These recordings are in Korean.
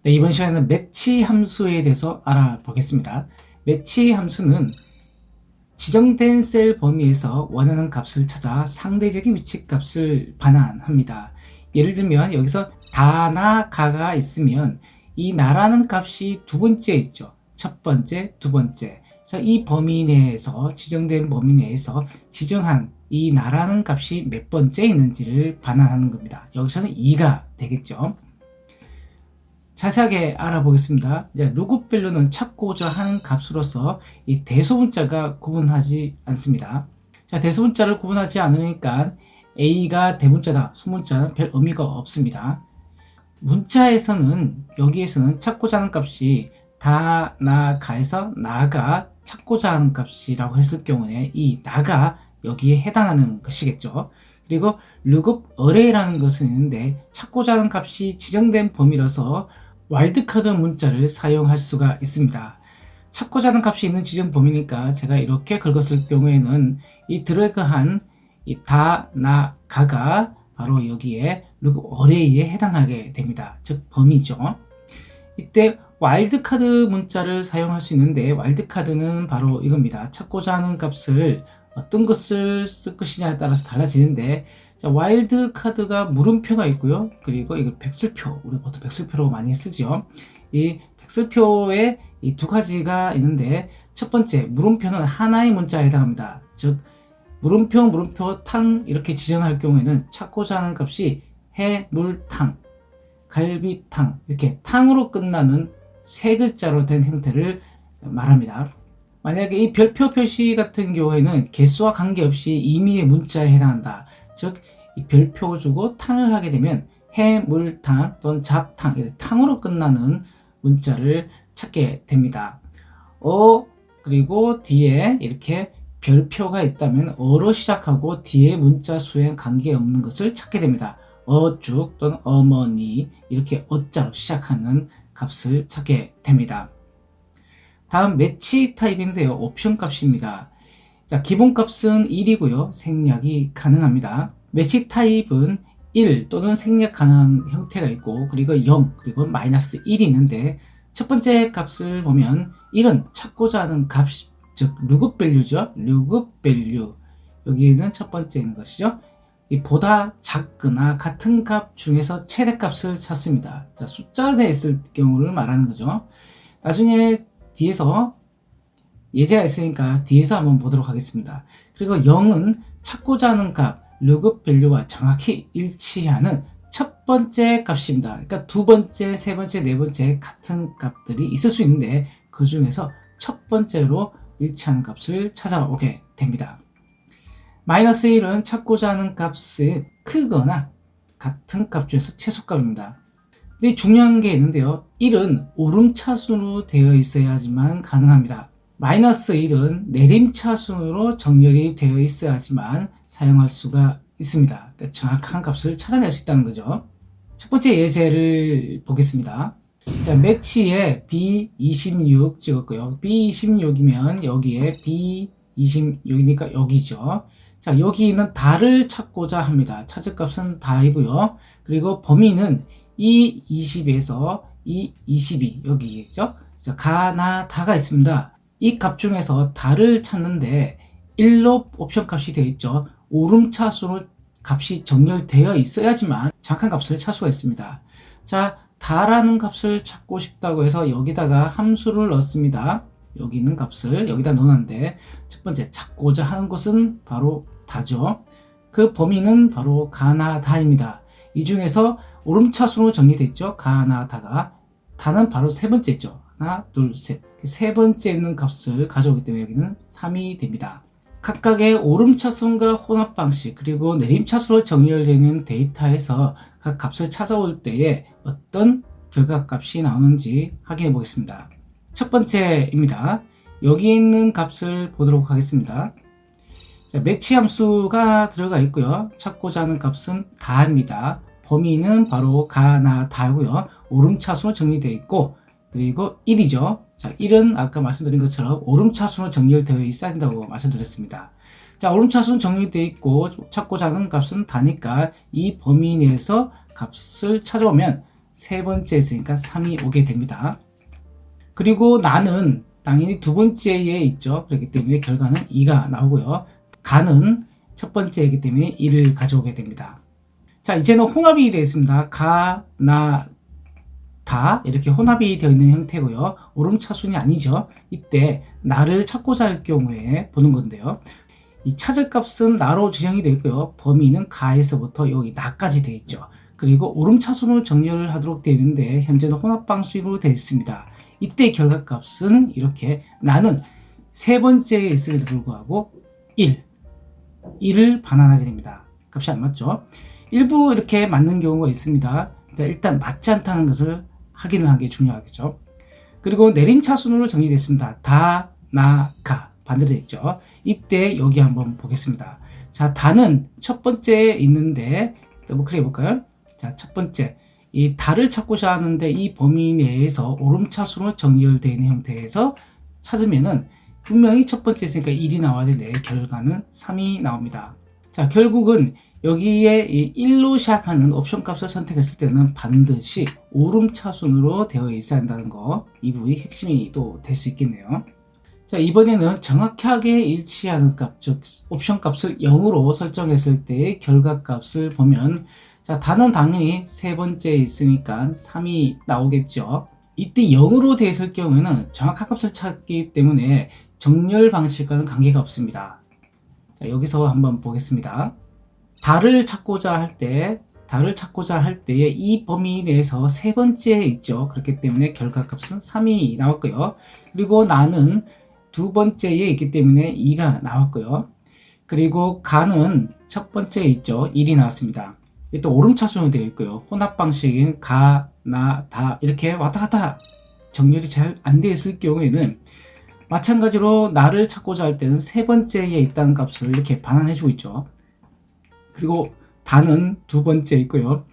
네, 이번 시간에는 매치 함수에 대해서 알아보겠습니다. 매치 함수는 지정된 셀 범위에서 원하는 값을 찾아 상대적인 위치 값을 반환합니다. 예를 들면 여기서 다나 가가 있으면 이 나라는 값이 두 번째 있죠. 첫 번째, 두 번째. 그래서 이 범위 내에서 지정된 범위 내에서 지정한 이 나라는 값이 몇 번째 있는지를 반환하는 겁니다. 여기서는 2가 되겠죠. 자세하게 알아보겠습니다. 루그밸류는 찾고자 하는 값으로서 이 대소문자가 구분하지 않습니다. 자, 대소문자를 구분하지 않으니까 A가 대문자다, 소문자는 별 의미가 없습니다. 문자에서는 여기에서는 찾고자 하는 값이 다, 나, 가에서 나가 찾고자 하는 값이라고 했을 경우에 이 나가 여기에 해당하는 것이겠죠. 그리고 lookup array라는 것은 있는데 찾고자 하는 값이 지정된 범위라서 와일드카드 문자를 사용할 수가 있습니다. 찾고자 하는 값이 있는 지정 범위니까 제가 이렇게 긁었을 경우에는 이 드래그한 이 다, 나, 가가 바로 여기에 lookup array에 해당하게 됩니다. 즉 범위죠. 이때 와일드카드 문자를 사용할 수 있는데 와일드카드는 바로 이겁니다. 찾고자 하는 값을 어떤 것을 쓸 것이냐에 따라서 달라지는데, 자, 와일드 카드가 물음표가 있고요. 그리고 이거 백슬표, 우리 보통 백슬표로 많이 쓰죠. 이 백슬표에 이 두 가지가 있는데, 첫 번째 물음표는 하나의 문자에 해당합니다. 즉 물음표, 탕 이렇게 지정할 경우에는 찾고자 하는 값이 해, 물, 탕, 갈비탕 이렇게 탕으로 끝나는 세 글자로 된 형태를 말합니다. 만약에 이 별표 표시 같은 경우에는 개수와 관계없이 임의의 문자에 해당한다. 즉, 이 별표 주고 탕을 하게 되면 해, 물, 탕 또는 잡탕, 탕으로 끝나는 문자를 찾게 됩니다. 그리고 뒤에 이렇게 별표가 있다면 어로 시작하고 뒤에 문자 수에 관계없는 것을 찾게 됩니다. 어죽 또는 어머니 이렇게 어자로 시작하는 값을 찾게 됩니다. 다음 매치 타입인데요. 옵션 값입니다. 자, 기본 값은 1이고요. 생략이 가능합니다. 매치 타입은 1 또는 생략 가능한 형태가 있고, 그리고 0, 그리고 마이너스 1이 있는데, 첫 번째 값을 보면 1은 찾고자 하는 값, 즉 lookup value죠. lookup value. 여기에는 첫 번째 있는 것이죠. 이 보다 작거나 같은 값 중에서 최대값을 찾습니다. 자, 숫자로 되어 있을 경우를 말하는 거죠. 나중에 뒤에서 예제가 있으니까 뒤에서 한번 보도록 하겠습니다. 그리고 0은 찾고자 하는 값, lookup value와 정확히 일치하는 첫 번째 값입니다. 그러니까 두 번째, 세 번째, 네 번째 같은 값들이 있을 수 있는데 그 중에서 첫 번째로 일치하는 값을 찾아오게 됩니다. 마이너스 1은 찾고자 하는 값이 크거나 같은 값 중에서 최소값입니다. 근데 중요한 게 있는데요. 1은 오름차순으로 되어 있어야지만 가능합니다. 마이너스 1은 내림차순으로 정렬이 되어 있어야지만 사용할 수가 있습니다. 그러니까 정확한 값을 찾아낼 수 있다는 거죠. 첫 번째 예제를 보겠습니다. 자, 매치에 B26 찍었고요. B26이면 여기에 B26이니까 여기죠. 자, 여기 있는 다를 찾고자 합니다. 찾을 값은 다이고요. 그리고 범위는 이 20에서 이 22 여기겠죠. 자, 가, 나, 다가 있습니다. 이 값 중에서 다를 찾는데 1로 옵션 값이 되어 있죠. 오름차수로 값이 정렬되어 있어야지만 정확한 값을 찾을 수가 있습니다. 자, 다라는 값을 찾고 싶다고 해서 여기다가 함수를 넣습니다. 여기 있는 값을 여기다 넣었는데 첫 번째 찾고자 하는 것은 바로 다죠. 그 범위는 바로 가나 다입니다. 이 중에서 오름차순으로 정리되어 있죠. 가나 다가 다는 바로 세 번째 있죠. 하나, 둘, 셋. 세 번째 있는 값을 가져오기 때문에 여기는 3이 됩니다. 각각의 오름차순과 혼합 방식 그리고 내림차순으로 정렬되는 데이터에서 각 값을 찾아올 때에 어떤 결과값이 나오는지 확인해 보겠습니다. 첫 번째입니다. 여기 있는 값을 보도록 하겠습니다. 자, 매치 함수가 들어가 있고요. 찾고자 하는 값은 다입니다. 범위는 바로 가, 나, 다고요. 오름차순으로 정리되어 있고 그리고 1이죠. 자, 1은 아까 말씀드린 것처럼 오름차순으로 정렬되어 있어야 한다고 말씀드렸습니다. 자, 오름차순 정리되어 있고 찾고자 하는 값은 다니까 이 범위 내에서 값을 찾아오면 세 번째 있으니까 3이 오게 됩니다. 그리고 나는 당연히 두 번째에 있죠. 그렇기 때문에 결과는 2가 나오고요. 가는 첫 번째이기 때문에 1을 가져오게 됩니다. 자, 이제는 혼합이 되어 있습니다. 가, 나, 다 이렇게 혼합이 되어 있는 형태고요. 오름차순이 아니죠. 이때 나를 찾고자 할 경우에 보는 건데요. 이 찾을 값은 나로 지정이 되어 있고요. 범위는 가에서부터 여기 나까지 되어 있죠. 그리고 오름차순으로 정렬을 하도록 되어 있는데 현재는 혼합 방식으로 되어 있습니다. 이때 결과값은 이렇게 나는 세 번째에 있음에도 불구하고 1을 반환하게 됩니다. 값이 안 맞죠. 일부 이렇게 맞는 경우가 있습니다. 일단 맞지 않다는 것을 확인을 하는 게 중요하겠죠. 그리고 내림차순으로 정리됐습니다. 다, 나, 가 반대로 되어 있죠. 이때 여기 한번 보겠습니다. 자, 다는 첫 번째에 있는데 더블클릭 해볼까요? 자, 첫 번째 이 다를 찾고자 하는데 이 범위 내에서 오름차순으로 정렬되어 있는 형태에서 찾으면은 분명히 첫 번째 있으니까 1이 나와야 되는데 결과는 3이 나옵니다. 자, 결국은 여기에 이 1로 시작하는 옵션 값을 선택했을 때는 반드시 오름차순으로 되어 있어야 한다는 거, 이 부분이 핵심이 또 될 수 있겠네요. 자, 이번에는 정확하게 일치하는 값, 즉 옵션 값을 0으로 설정했을 때의 결과 값을 보면, 자, 다는 당연히 세 번째에 있으니까 3이 나오겠죠. 이때 0으로 되어 있을 경우에는 정확한 값을 찾기 때문에 정렬 방식과는 관계가 없습니다. 자, 여기서 한번 보겠습니다. 다를 찾고자 할 때에 이 범위 내에서 세 번째에 있죠. 그렇기 때문에 결과값은 3이 나왔고요. 그리고 나는 두 번째에 있기 때문에 2가 나왔고요. 그리고 가는 첫 번째에 있죠. 1이 나왔습니다. 또 오름차순으로 되어 있고요. 혼합 방식인 가, 나, 다 이렇게 왔다 갔다 정렬이 잘 안 되어 있을 경우에는 마찬가지로 나를 찾고자 할 때는 세 번째에 있다는 값을 이렇게 반환해 주고 있죠. 그리고 다는 두 번째에 있고요.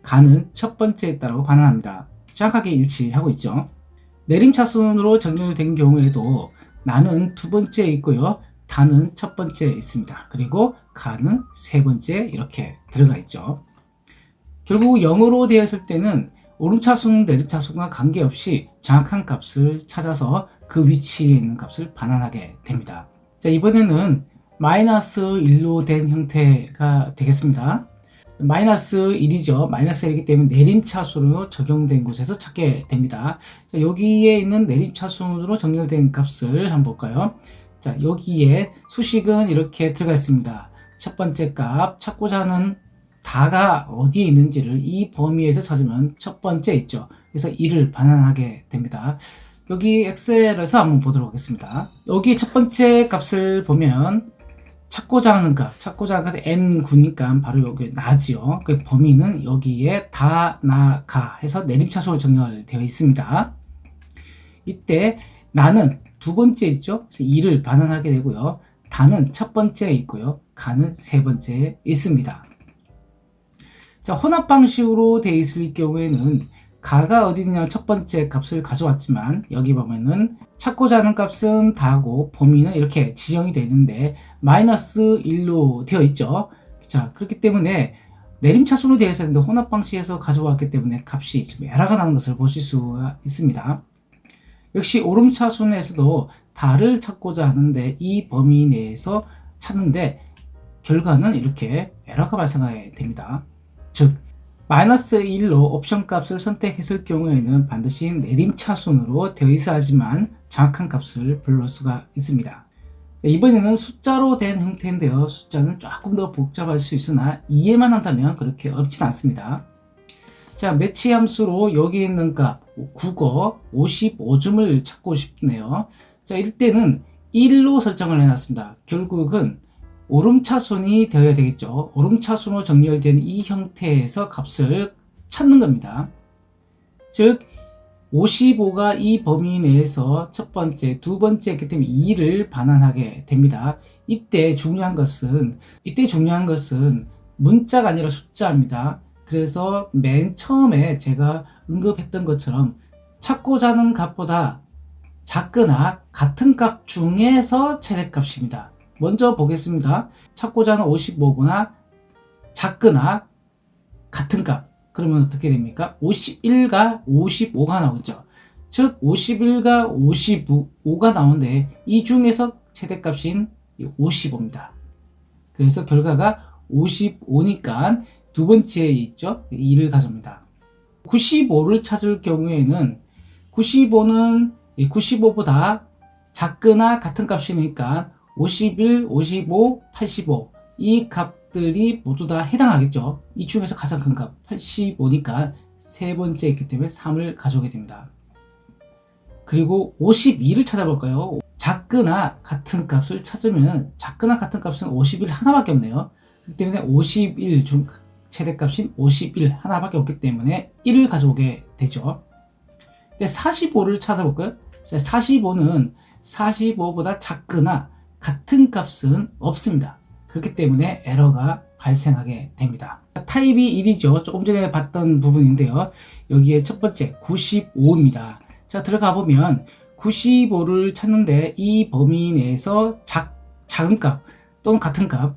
가는 첫 번째에 있다고 반환합니다. 정확하게 일치하고 있죠. 내림차순으로 정렬된 경우에도 나는 두 번째에 있고요. 다는 첫 번째에 있습니다. 그리고 가는 세 번째에 이렇게 들어가 있죠. 결국 0으로 되어 있을 때는 오름차순, 내림차순과 관계없이 정확한 값을 찾아서 그 위치에 있는 값을 반환하게 됩니다. 자, 이번에는 마이너스 1로 된 형태가 되겠습니다. 마이너스 1이죠. 마이너스 1이기 때문에 내림차순으로 적용된 곳에서 찾게 됩니다. 자, 여기에 있는 내림차순으로 정렬된 값을 한번 볼까요? 자, 여기에 수식은 이렇게 들어가 있습니다. 첫 번째 값, 찾고자 하는 다가 어디에 있는지를 이 범위에서 찾으면 첫 번째 있죠. 그래서 1을 반환하게 됩니다. 여기 엑셀에서 한번 보도록 하겠습니다. 여기 첫 번째 값을 보면 찾고자 하는 값 n9니까 바로 여기 나지요. 그 범위는 여기에 다, 나, 가 해서 내림차순으로 정렬되어 있습니다. 이때 나는 두 번째 있죠. 그래서 2를 반환하게 되고요. 다는 첫 번째에 있고요. 가는 세 번째에 있습니다. 자, 혼합 방식으로 되어 있을 경우에는 가가 어디 있냐 첫 번째 값을 가져왔지만 여기 보면은 찾고자 하는 값은 다고 범위는 이렇게 지정이 되어 있는데 마이너스 1로 되어 있죠. 자, 그렇기 때문에 내림차순으로 되어 있었는데 혼합 방식에서 가져왔기 때문에 값이 좀 에러가 나는 것을 보실 수가 있습니다. 역시 오름차순에서도 다를 찾고자 하는데 이 범위 내에서 찾는데 결과는 이렇게 에러가 발생하게 됩니다. 즉 마이너스 1로 옵션 값을 선택했을 경우에는 반드시 내림차순으로 되어 있어야 하지만 정확한 값을 불러올 수가 있습니다. 이번에는 숫자로 된 형태인데요. 숫자는 조금 더 복잡할 수 있으나 이해만 한다면 그렇게 어렵진 않습니다. 자, 매치 함수로 여기 있는 값 국어 55점을 찾고 싶네요. 자, 이때는 1로 설정을 해놨습니다. 결국은 오름차순이 되어야 되겠죠. 오름차순으로 정렬된 이 형태에서 값을 찾는 겁니다. 즉 55가 이 범위 내에서 첫 번째, 두 번째 했기 때문에 2를 반환하게 됩니다. 이때 중요한 것은 문자가 아니라 숫자입니다. 그래서 맨 처음에 제가 언급했던 것처럼 찾고자 하는 값보다 작거나 같은 값 중에서 최대값입니다. 먼저 보겠습니다. 찾고자 하는 55보다 작거나 같은 값, 그러면 어떻게 됩니까? 51과 55가 나오겠죠. 즉 51과 55가 나오는데 이 중에서 최대값인 55입니다. 그래서 결과가 55니까 두 번째에 있죠. 2를 가져옵니다. 95를 찾을 경우에는 95는 95보다 작거나 같은 값이니까 51, 55, 85 이 값들이 모두 다 해당하겠죠. 이 중에서 가장 큰 값 85니까 세 번째 있기 때문에 3을 가져오게 됩니다. 그리고 52를 찾아볼까요? 작거나 같은 값을 찾으면 작거나 같은 값은 51 하나밖에 없네요. 그렇기 때문에 51 중 최대값인 51 하나밖에 없기 때문에 1을 가져오게 되죠. 근데 45를 찾아볼까요? 45는 45보다 작거나 같은 값은 없습니다. 그렇기 때문에 에러가 발생하게 됩니다. 타입이 1이죠. 조금 전에 봤던 부분인데요. 여기에 첫 번째 95입니다. 자, 들어가 보면 95를 찾는데 이 범위 내에서 작은 값 또는 같은 값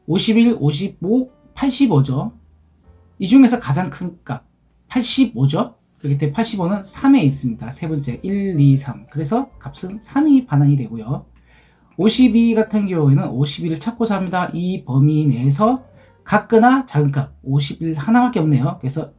51, 55, 85죠. 이 중에서 가장 큰 값 85죠. 그렇기 때문에 85는 3에 있습니다. 세 번째 1, 2, 3. 그래서 값은 3이 반환이 되고요. 52 같은 경우에는 51을 찾고자 합니다. 이 범위 내에서 같거나 작은 값 51 하나밖에 없네요. 그래서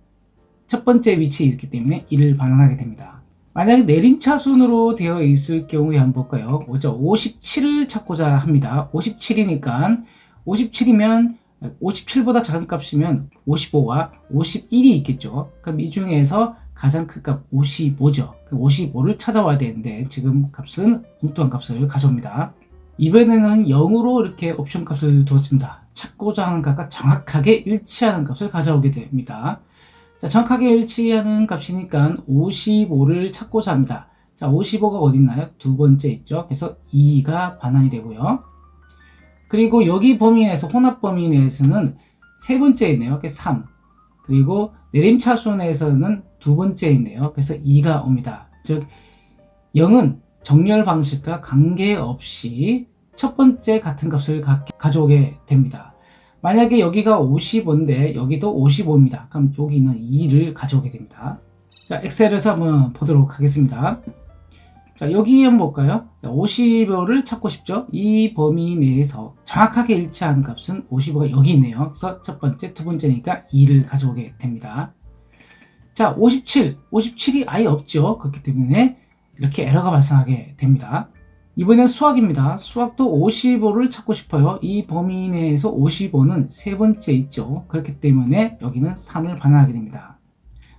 첫 번째 위치에 있기 때문에 1을 반환하게 됩니다. 만약에 내림차순으로 되어 있을 경우에 한번 볼까요? 57을 찾고자 합니다. 57이니까 57이면 57보다 작은 값이면 55와 51이 있겠죠. 그럼 이 중에서 가장 큰 값 55죠. 55를 찾아와야 되는데 지금 값은 엉뚱한 값을 가져옵니다. 이번에는 0으로 이렇게 옵션 값을 두었습니다. 찾고자 하는 값과 정확하게 일치하는 값을 가져오게 됩니다. 자, 정확하게 일치하는 값이니까 55를 찾고자 합니다. 자, 55가 어디 있나요? 두 번째 있죠. 그래서 2가 반환이 되고요. 그리고 여기 범위 내에서 혼합 범위 내에서는 세 번째 있네요. 그래서 3. 그리고 내림차순에서는 두 번째 있네요. 그래서 2가 옵니다. 즉 0은 정렬 방식과 관계없이 첫 번째 같은 값을 가져오게 됩니다. 만약에 여기가 55인데 여기도 55입니다. 그럼 여기는 2를 가져오게 됩니다. 자, 엑셀에서 한번 보도록 하겠습니다. 자, 여기 한번 볼까요? 55를 찾고 싶죠? 이 범위 내에서 정확하게 일치하는 값은 55가 여기 있네요. 그래서 첫 번째, 두 번째니까 2를 가져오게 됩니다. 자, 57이 아예 없죠. 그렇기 때문에 이렇게 에러가 발생하게 됩니다. 이번엔 수학입니다. 수학도 55를 찾고 싶어요. 이 범위 내에서 55는 세 번째 있죠. 그렇기 때문에 여기는 3을 반환하게 됩니다.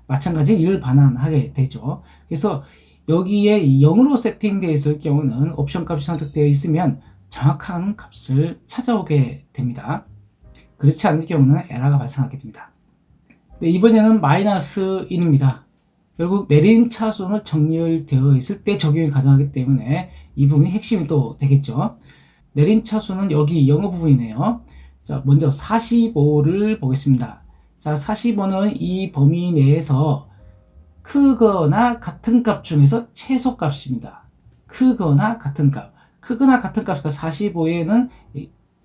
마찬가지로 1을 반환하게 되죠. 그래서 여기에 0으로 세팅되어 있을 경우는 옵션 값이 선택되어 있으면 정확한 값을 찾아오게 됩니다. 그렇지 않을 경우는 에러가 발생하게 됩니다. 네, 이번에는 마이너스 1입니다. 결국 내림차순은 정렬되어 있을 때 적용이 가능하기 때문에 이 부분이 핵심이 또 되겠죠. 내림차순은 여기 영어 부분이네요. 자, 먼저 45를 보겠습니다. 자, 45는 이 범위 내에서 크거나 같은 값 중에서 최소값입니다. 크거나 같은 값. 크거나 같은 값이니까 45에는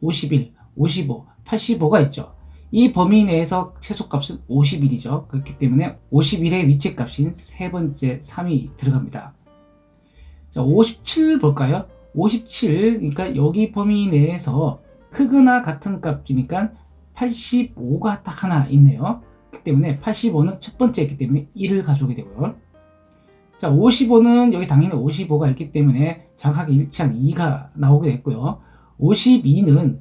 51, 55, 85가 있죠. 이 범위 내에서 최소값은 51이죠. 그렇기 때문에 51의 위치값인 세 번째 3이 들어갑니다. 자, 57 볼까요? 57, 그러니까 여기 범위 내에서 크거나 같은 값이니까 85가 딱 하나 있네요. 그렇기 때문에 85는 첫 번째 있기 때문에 1을 가져오게 되고요. 자, 55는 여기 당연히 55가 있기 때문에 정확하게 일치한 2가 나오게 됐고요. 52는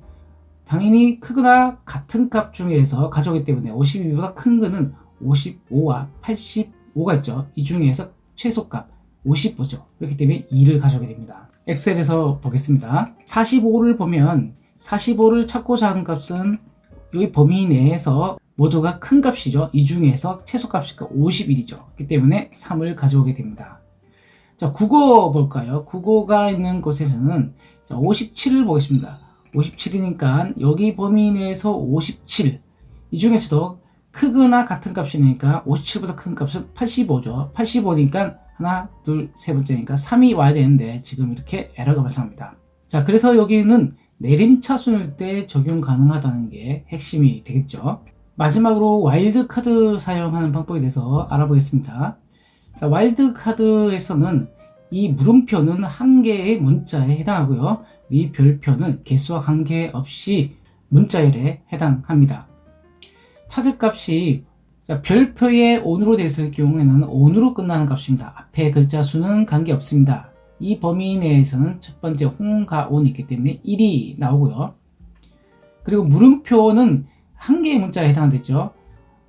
당연히 크거나 같은 값 중에서 가져오기 때문에 52보다 큰 거는 55와 85가 있죠. 이 중에서 최소값 55죠. 그렇기 때문에 2를 가져오게 됩니다. 엑셀에서 보겠습니다. 45를 보면 45를 찾고자 하는 값은 여기 범위 내에서 모두가 큰 값이죠. 이 중에서 최소값이 51이죠. 그렇기 때문에 3을 가져오게 됩니다. 자, 국어 볼까요? 국어가 있는 곳에서는 자, 57을 보겠습니다. 57이니까 여기 범위 내에서 57, 이 중에서도 크거나 같은 값이니까 57보다 큰 값은 85죠. 85니까 하나, 둘, 세 번째니까 3이 와야 되는데 지금 이렇게 에러가 발생합니다. 자, 그래서 여기는 내림차순일 때 적용 가능하다는 게 핵심이 되겠죠. 마지막으로 와일드 카드 사용하는 방법에 대해서 알아보겠습니다. 자, 와일드 카드에서는 이 물음표는 한 개의 문자에 해당하고요. 이 별표는 개수와 관계없이 문자열에 해당합니다. 찾을 값이 별표에 on으로 되어 있을 경우에는 on으로 끝나는 값입니다. 앞에 글자 수는 관계없습니다. 이 범위 내에서는 첫 번째 홍가온이 있기 때문에 1이 나오고요. 그리고 물음표는 한 개의 문자에 해당되죠.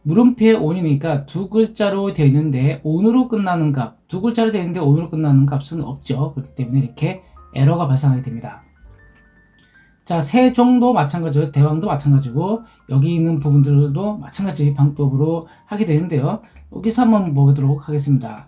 물음표에 on이니까 두 글자로 되어 있는데 on으로 끝나는 값, 두 글자로 되어 있는데 on으로 끝나는 값은 없죠. 그렇기 때문에 이렇게 에러가 발생하게 됩니다. 자, 세종도 마찬가지로 대왕도 마찬가지고 여기 있는 부분들도 마찬가지 방법으로 하게 되는데요. 여기서 한번 보도록 하겠습니다.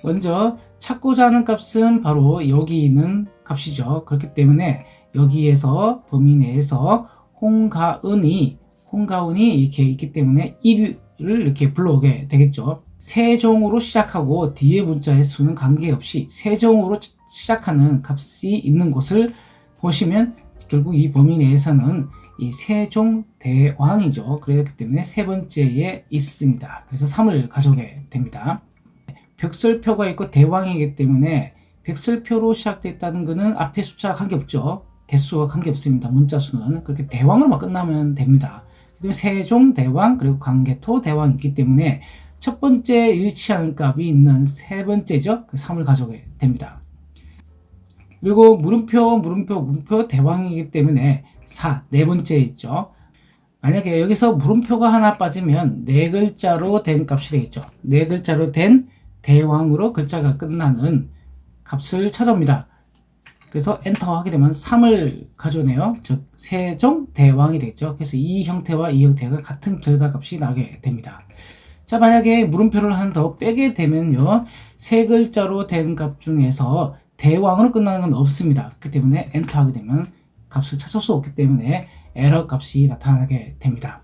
먼저 찾고자 하는 값은 바로 여기 있는 값이죠. 그렇기 때문에 여기에서 범위 내에서 홍가은이 이렇게 있기 때문에 1을 이렇게 불러오게 되겠죠. 세종으로 시작하고 뒤에 문자의 수는 관계없이 세종으로 시작하는 값이 있는 곳을 보시면 결국 이 범위 내에서는 이 세종대왕이죠. 그렇기 때문에 세 번째에 있습니다. 그래서 3을 가져오게 됩니다. 벽설표가 있고 대왕이기 때문에 벽설표로 시작됐다는 것은 앞에 숫자가 관계없죠. 개수가 관계없습니다. 문자 수는. 그렇게 대왕으로만 끝나면 됩니다. 그다음에 세종 대왕 그리고 광개토 대왕이 있기 때문에 첫 번째 일치하는 값이 있는 세 번째죠. 3을 가져오게 됩니다. 그리고 물음표 대왕이기 때문에 4, 네 번째에 있죠. 만약에 여기서 물음표가 하나 빠지면 네 글자로 된 값이 되겠죠. 네 글자로 된 대왕으로 글자가 끝나는 값을 찾아옵니다. 그래서 엔터 하게 되면 3을 가져오네요. 즉 세종 대왕이 되겠죠. 그래서 이 형태와 이 형태가 같은 결과값이 나게 됩니다. 자, 만약에 물음표를 하나 더 빼게 되면요, 세 글자로 된 값 중에서 대왕으로 끝나는 건 없습니다. 그렇기 때문에 엔터 하게 되면 값을 찾을 수 없기 때문에 에러 값이 나타나게 됩니다.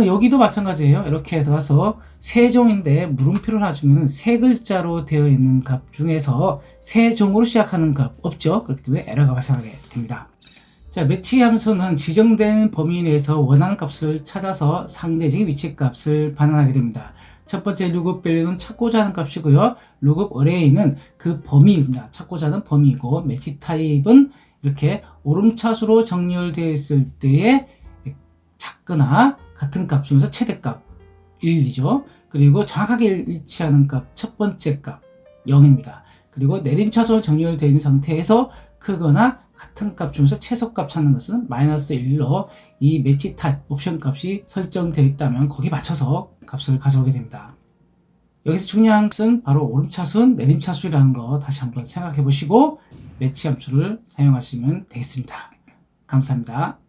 여기도 마찬가지예요. 이렇게 해서 가서 세종인데 물음표를 해주면 세 글자로 되어 있는 값 중에서 세종으로 시작하는 값 없죠. 그렇기 때문에 에러가 발생하게 됩니다. 자, 매치 함수는 지정된 범위 내에서 원하는 값을 찾아서 상대적인 위치 값을 반환하게 됩니다. 첫 번째 lookup value는 찾고자 하는 값이고요. lookup array는 그 범위입니다. 찾고자 하는 범위이고, 매치 타입은 이렇게 오름차수로 정렬되어 있을 때에 작거나 같은 값 중에서 최대값 1이죠. 그리고 정확하게 일치하는 값 첫 번째 값 0입니다. 그리고 내림차수로 정렬되어 있는 상태에서 크거나 같은 값 중에서 최소값 찾는 것은 마이너스 1로 이 매치 타입 옵션 값이 설정되어 있다면 거기에 맞춰서 값을 가져오게 됩니다. 여기서 중요한 것은 바로 오름차수, 내림차수라는 거 다시 한번 생각해 보시고 매치 함수를 사용하시면 되겠습니다. 감사합니다.